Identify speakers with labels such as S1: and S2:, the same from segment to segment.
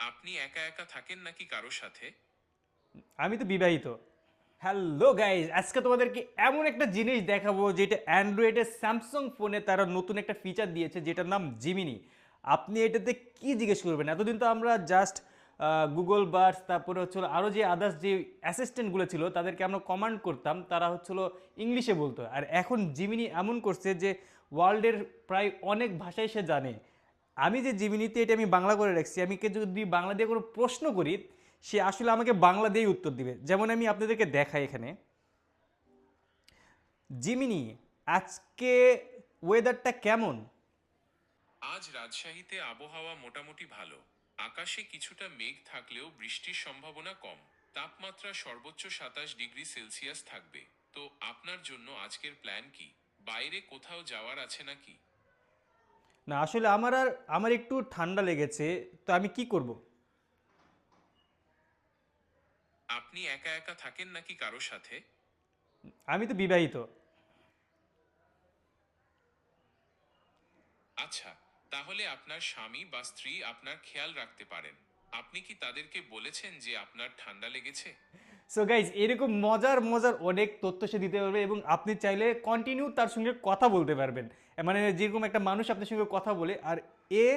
S1: আপনি একা একা থাকেন নাকি কারো সাথে?
S2: আমি তো বিবাহিত। হ্যালো গাইজ, আজকে তোমাদেরকে এমন একটা জিনিস দেখাবো যেটা অ্যান্ড্রয়েডের স্যামসাং ফোনে তারা নতুন একটা ফিচার দিয়েছে যেটার নাম জিমিনি। আপনি এটাতে কি জিজ্ঞেস করবেন? এতদিন তো আমরা জাস্ট গুগল বার্ডস, তারপরে হচ্ছিল আরও যে আদার্স যে অ্যাসিস্ট্যান্টগুলো ছিল তাদেরকে আমরা কমান্ড করতাম, তারা হচ্ছিল ইংলিশে বলতো। আর এখন জিমিনি এমন করছে যে ওয়ার্ল্ডের প্রায় অনেক ভাষাই সে জানে। আমি যে জিমিনিতে এটা আমি বাংলা করে রাখছি, আমি কে যদি বাংলা দিয়ে কোনো প্রশ্ন করি সে আসলে আমাকে বাংলা দিয়েই উত্তর দিবে। যেমন আমি আপনাদেরকে দেখাই এখানে, জিমিনি আজকে ওয়েদারটা কেমন?
S1: আজ রাজশাহীতে আবহাওয়া মোটামুটি ভালো। আকাশে কিছুটা মেঘ থাকলেও বৃষ্টির সম্ভাবনা কম। তাপমাত্রা সর্বোচ্চ 27 ডিগ্রি সেলসিয়াস থাকবে। তো আপনার জন্য আজকের প্ল্যান কি? বাইরে কোথাও যাওয়ার আছে নাকি?
S2: না, আসলে আমার একটু ঠান্ডা লেগেছে, তো আমি কি করব?
S1: আপনি একা একা থাকেন নাকি কারো সাথে?
S2: আমি তো বিবাহিত।
S1: আচ্ছা, তাহলে আপনার স্বামী বা স্ত্রী আপনার খেয়াল রাখতে পারেন। আপনি কি তাদেরকে বলেছেন যে আপনার ঠান্ডা লেগেছে?
S2: সো গাইজ, এরকম মজার মজার অনেক তথ্য সে দিতে পারবে এবং আপনি চাইলে কন্টিনিউ তার সঙ্গে কথা বলতে পারবেন। মানে যেরকম একটা মানুষ আপনার সঙ্গে কথা বলে, আর এ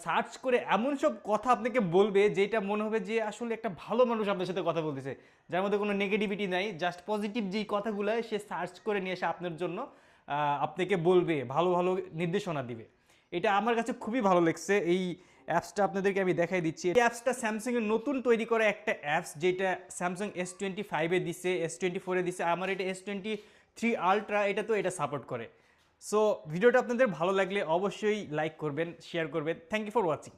S2: সার্চ করে এমন সব কথা আপনাকে বলবে যেটা মনে হবে যে আসলে একটা ভালো মানুষ আপনার সাথে কথা বলতেছে, যার মধ্যে কোনো নেগেটিভিটি নাই, জাস্ট পজিটিভ যেই কথাগুলো সে সার্চ করে নিয়ে এসে আপনার জন্য আপনাকে বলবে, ভালো ভালো নির্দেশনা দিবে। এটা আমার কাছে খুবই ভালো লাগছে। এই অ্যাপসটা আপনাদেরকে আমি দেখাই দিচ্ছি। এই অ্যাপসটা স্যামসাংয়ের নতুন তৈরি করা একটা অ্যাপস, যেটা স্যামসাং S25-এ দিছে, S24-এ দিছে, আমার এটা S23 আলট্রা, এটা তো এটা সাপোর্ট করে। সো ভিডিওটা আপনাদের ভালো লাগলে অবশ্যই লাইক করবেন, শেয়ার করবেন। Thank you for watching.